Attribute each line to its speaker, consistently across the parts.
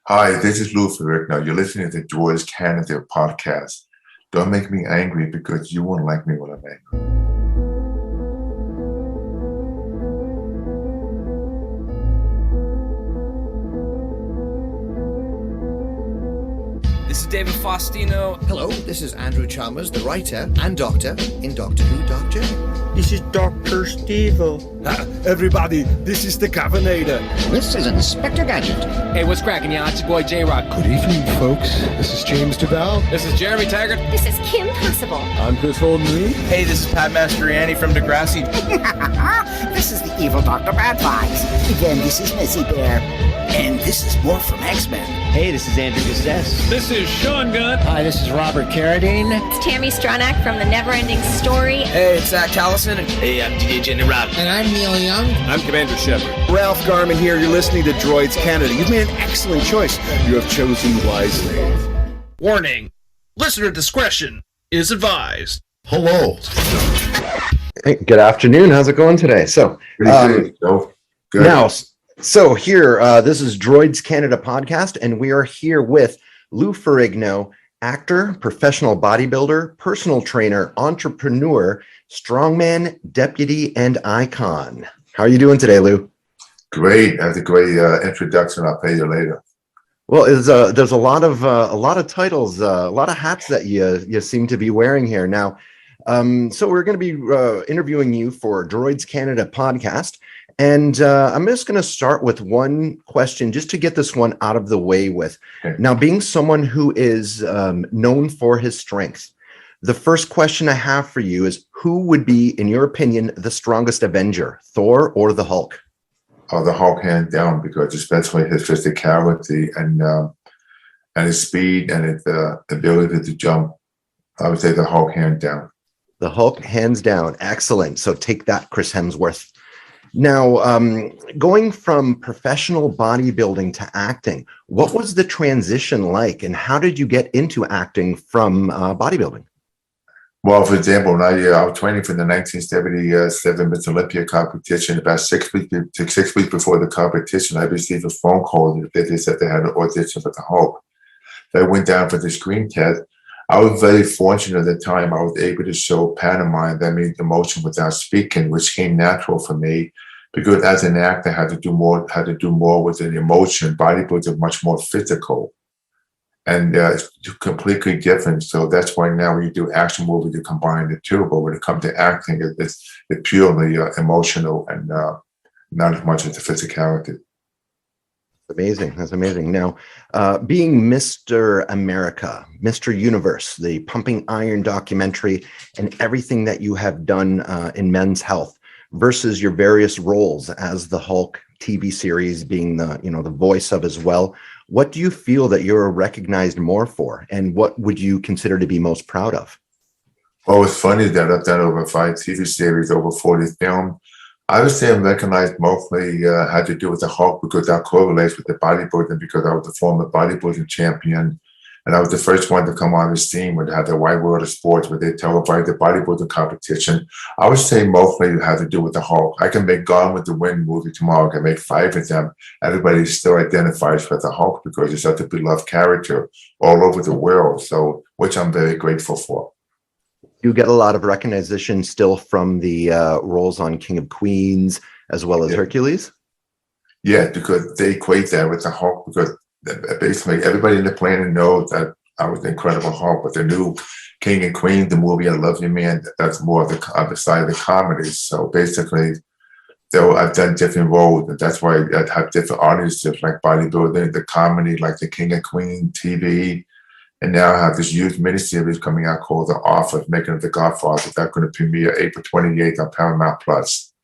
Speaker 1: Hi, this is Lou Ferrigno. You're listening to the Droids Canada podcast. Don't make me angry because you won't like me when I'm angry.
Speaker 2: This is David Faustino.
Speaker 3: Hello, this is Andrew Chalmers, the writer and doctor in Doctor Who, Doctor.
Speaker 4: This is Dr. Stevo.
Speaker 5: Everybody, this is the Cavernator.
Speaker 3: This is Inspector Gadget.
Speaker 2: Hey, what's cracking, y'all? It's your boy J-Rock.
Speaker 5: Good evening, folks. This is James Duval.
Speaker 2: This is Jeremy Taggart.
Speaker 6: This is Kim Possible.
Speaker 5: I'm Chris Holden-Lee.
Speaker 7: Hey, this is Pat Mastroianni from Degrassi.
Speaker 8: This is the evil Dr. Bad Vibes. Again, this is Missy Bear. And this is more from X-Men.
Speaker 9: Hey, this is Andrew Gazess.
Speaker 10: This is Sean Gunn.
Speaker 11: Hi, this is Robert Carradine.
Speaker 6: It's Tammy Stronach from The Neverending Story.
Speaker 7: Hey, it's Zach Callison.
Speaker 12: Hey, I'm DJ Jenny Rob.
Speaker 13: And I'm Neil Young.
Speaker 10: I'm Commander Shepard.
Speaker 5: Ralph Garman here. You're listening to Droids Canada. You've made an excellent choice. You have chosen wisely.
Speaker 10: Warning. Listener discretion is advised.
Speaker 14: Hello. Hey, good afternoon. How's it going today? So,
Speaker 1: Good.
Speaker 14: Now, so here, this is Droids Canada podcast, and we are here with Lou Ferrigno, actor, professional bodybuilder, personal trainer, entrepreneur, strongman, deputy, and icon. How are you doing today, Lou?
Speaker 1: Great. That's a great introduction. I'll pay you later.
Speaker 14: Well, there's a lot of titles, a lot of hats that you seem to be wearing here now. So we're going to be interviewing you for Droids Canada podcast. And I'm just going to start with one question just to get this one out of the way with. Okay. Now, being someone who is known for his strength, the first question I have for you is, who would be, in your opinion, the strongest Avenger, Thor or the Hulk?
Speaker 1: Oh, the Hulk, hands down, because especially his physicality and his speed and his ability to jump. I would say the Hulk, hands down.
Speaker 14: The Hulk, hands down. Excellent. So take that, Chris Hemsworth. Now, going from professional bodybuilding to acting, what was the transition like, and how did you get into acting from bodybuilding?
Speaker 1: Well, for example, when I was training for the 1977 Miss Olympia competition, about 6 weeks before the competition, I received a phone call that they said they had an audition for the Hulk. So I went down for the screen test. I was very fortunate at the time. I was able to show pantomime, that means emotion without speaking, which came natural for me. Because as an actor, I had to do more with an emotion. Bodybuilding is much more physical, and it's completely different. So that's why now when you do action movies, you combine the two. But when it comes to acting, it's purely emotional and not as much as the physicality.
Speaker 14: Amazing. That's amazing. Now, being Mr. America, Mr. Universe, the Pumping Iron documentary, and everything that you have done in Men's Health, versus your various roles as the Hulk TV series, being the voice of as well, what do you feel that you're recognized more for, and what would you consider to be most proud of?
Speaker 1: Well, it's funny that I've done over 5 TV series, over 40 films. I would say I'm recognized mostly had to do with the Hulk because that correlates with the bodybuilding, because I was the former bodybuilding champion. And I was the first one to come on the scene where they had the Wide World of Sports, where they televised the bodybuilding competition. I would say mostly it had to do with the Hulk. I can make Gone with the Wind movie tomorrow. I can make 5 of them. Everybody still identifies with the Hulk because he's such a beloved character all over the world. So, which I'm very grateful for.
Speaker 14: You get a lot of recognition still from the roles on King of Queens as well as Hercules?
Speaker 1: Yeah, because they equate that with the Hulk, because basically everybody in the planet knows that I was the Incredible Hulk, but the new King and Queen, the movie I Love You Man, that's more of the other side of the comedy. So basically, though I've done different roles, and that's why I have different audiences, like bodybuilding, the comedy, like the King and Queen TV, and now I have this huge miniseries coming out called The Office, Making of the Godfather. That's going to premiere April 28th on Paramount Plus.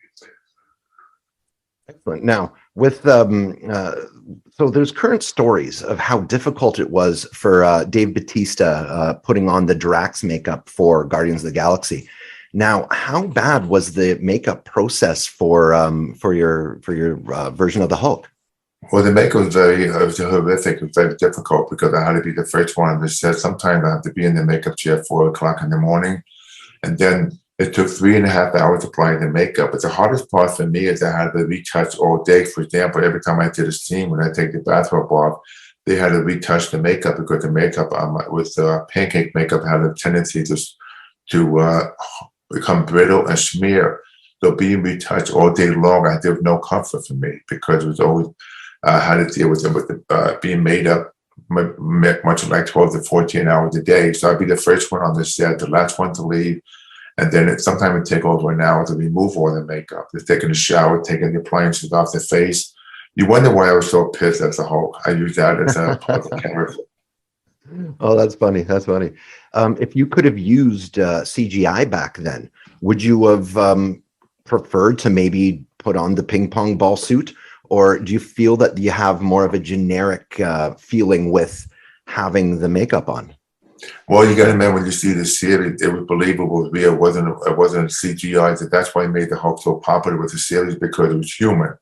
Speaker 14: Excellent. Now, with so there's current stories of how difficult it was for Dave Bautista putting on the Drax makeup for Guardians of the Galaxy. Now, how bad was the makeup process for your version of the Hulk?
Speaker 1: Well, the makeup was it was horrific. It was very difficult because I had to be the first one on the set. Sometimes I have to be in the makeup chair at 4 o'clock in the morning, and then it took 3.5 hours applying the makeup. But the hardest part for me is I had to retouch all day. For example, every time I did a scene, when I take the bathrobe off, they had to retouch the makeup because the makeup with pancake makeup had a tendency to become brittle and smear. So being retouched all day long, there was no comfort for me because it was always had to deal with being made up much like 12 to 14 hours a day. So I'd be the first one on the set, the last one to leave. And then sometimes it'd take over an hour to remove all the makeup. Just taking a shower, taking the appliances off the face. You wonder why I was so pissed as a Hulk. I use that as a part of the camera.
Speaker 14: Oh, that's funny. That's funny. If you could have used CGI back then, would you have preferred to maybe put on the ping pong ball suit? Or do you feel that you have more of a generic feeling with having the makeup on?
Speaker 1: Well, you got to remember when you see the series, it was believable, it was real. It wasn't CGI. So that's why I made the Hulk so popular with the series, because it was human.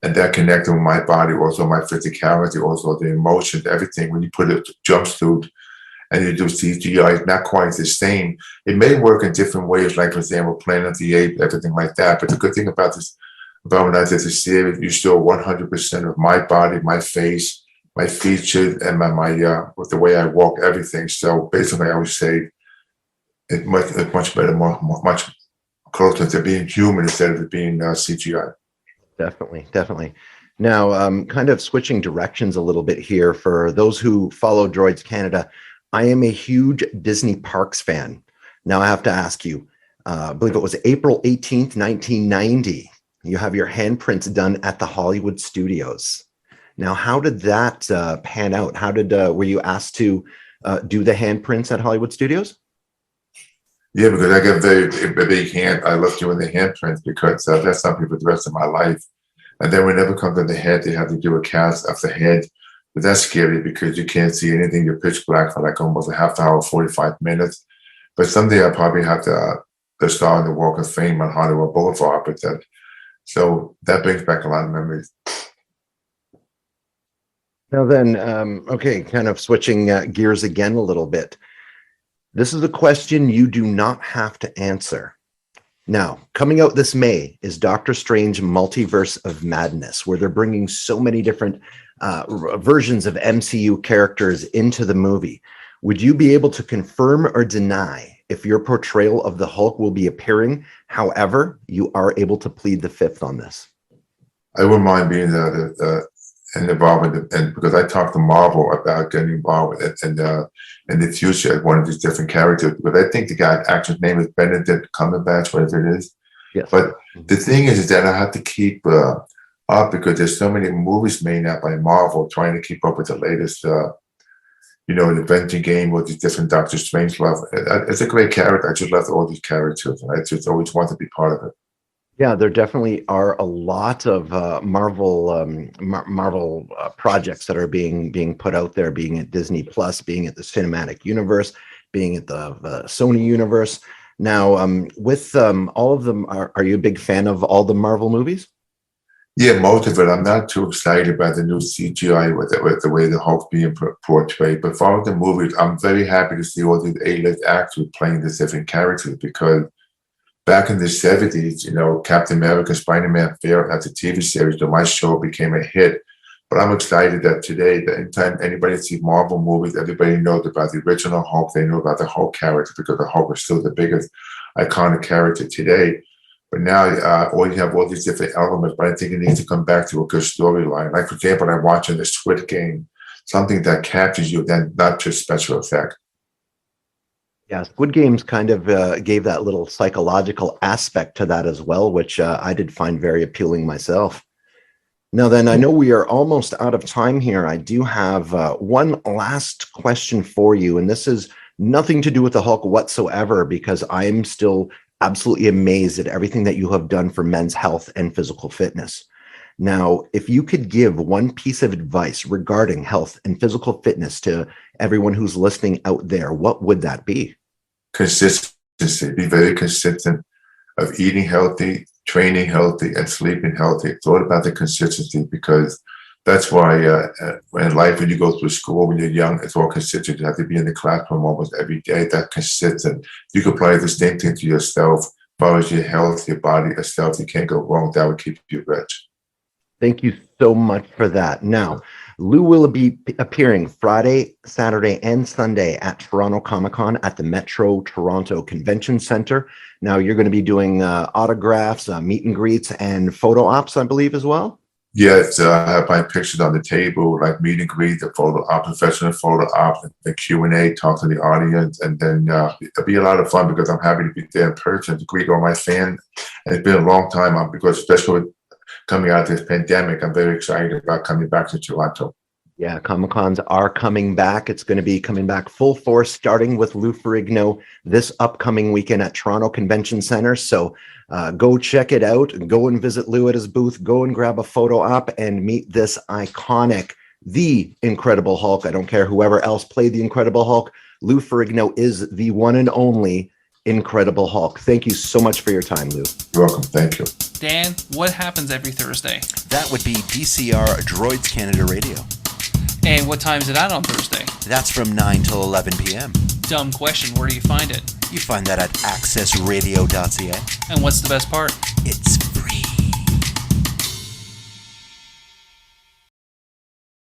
Speaker 1: And that connected with my body, also my physicality, also the emotions, everything. When you put a jumpsuit and you do CGI, it's not quite the same. It may work in different ways, like for example, Planet of the Apes, everything like that. But the good thing about this, about when I did the series, you saw 100% of my body, my face, my features, and my with the way I walk, everything. So basically, I would say it's much better, much closer to being human instead of it being CGI.
Speaker 14: Definitely. Now, kind of switching directions a little bit here for those who follow Droids Canada. I am a huge Disney Parks fan. Now, I have to ask you, I believe it was April 18th, 1990. You have your handprints done at the Hollywood Studios. Now, how did that pan out? How did were you asked to do the handprints at Hollywood Studios?
Speaker 1: Yeah, because I got a big hand. I love doing the handprints because that's something for the rest of my life. And then whenever it comes to the head, they have to do a cast of the head. But that's scary because you can't see anything. You're pitch black for like almost a half hour, 45 minutes. But someday I'll probably have to star in the Walk of Fame on Hollywood Boulevard. But so that brings back a lot of memories.
Speaker 14: Now then, okay, kind of switching gears again a little bit. This is a question you do not have to answer. Now, coming out this May is Doctor Strange Multiverse of Madness, where they're bringing so many different versions of MCU characters into the movie. Would you be able to confirm or deny if your portrayal of the Hulk will be appearing? However, you are able to plead the fifth on this.
Speaker 1: I wouldn't mind being involved with it, and because I talked to Marvel about getting involved with it and in the future as one of these different characters. But I think the actor's name is Benedict Cumberbatch, whatever it is.
Speaker 14: Yes.
Speaker 1: But the thing is that I have to keep up because there's so many movies made now by Marvel trying to keep up with the latest, the Avenger game with these different Doctor Strange love. It's a great character. I just love all these characters, and I just always want to be part of it.
Speaker 14: Yeah, there definitely are a lot of Marvel projects that are being put out there, being at Disney Plus, being at the Cinematic Universe, being at the Sony Universe. Now, with all of them, are you a big fan of all the Marvel movies?
Speaker 1: Yeah, most of it. I'm not too excited about the new CGI with the way the Hulk's being portrayed. But for all the movies, I'm very happy to see all these A-list actors playing the different characters because back in the 70s, Captain America, Spider-Man failed as a TV series, so my show became a hit. But I'm excited that today, that anytime anybody sees Marvel movies, everybody knows about the original Hulk. They know about the Hulk character because the Hulk is still the biggest iconic character today. But now you have all these different elements, but I think it needs to come back to a good storyline. Like, for example, I'm watching the Squid Game, something that captures you, then not just special effect.
Speaker 14: Yeah, Squid Games kind of gave that little psychological aspect to that as well, which I did find very appealing myself. Now then, I know we are almost out of time here. I do have one last question for you, and this is nothing to do with the Hulk whatsoever, because I'm still absolutely amazed at everything that you have done for men's health and physical fitness. Now, if you could give one piece of advice regarding health and physical fitness to everyone who's listening out there, what would that be?
Speaker 1: Consistency. Be very consistent of eating healthy, training healthy, and sleeping healthy. It's all about the consistency because that's why in life, when you go through school, when you're young, it's all consistent. You have to be in the classroom almost every day. That's consistent. You can apply the same thing to yourself. As far as your health, your body, yourself, you can't go wrong. That would keep you rich.
Speaker 14: Thank you so much for that. Now, Lou will be appearing Friday, Saturday, and Sunday at Toronto Comic-Con at the Metro Toronto Convention Center. Now, you're going to be doing autographs, meet and greets, and photo ops, I believe, as well?
Speaker 1: Yes, I have my pictures on the table, like meet and greet, the photo op, professional photo op, the Q&A, talk to the audience, and then it'll be a lot of fun because I'm happy to be there in person to greet all my fans. And it's been a long time because especially with coming out of this pandemic, I'm very excited about coming back to Toronto.
Speaker 14: Yeah, Comic-Cons are coming back. It's going to be coming back full force, starting with Lou Ferrigno this upcoming weekend at Toronto Convention Center. So go check it out. Go and visit Lou at his booth. Go and grab a photo op and meet this iconic, the Incredible Hulk. I don't care whoever else played the Incredible Hulk. Lou Ferrigno is the one and only Incredible Hulk. Thank you so much for your time, Lou.
Speaker 1: You're welcome. Thank you.
Speaker 12: Dan, what happens every Thursday?
Speaker 13: That would be DCR Droids Canada Radio.
Speaker 12: And what time is it out on Thursday?
Speaker 13: That's from 9 till 11 p.m.
Speaker 12: Dumb question. Where do you find it?
Speaker 13: You find that at accessradio.ca.
Speaker 12: And what's the best part?
Speaker 13: It's free.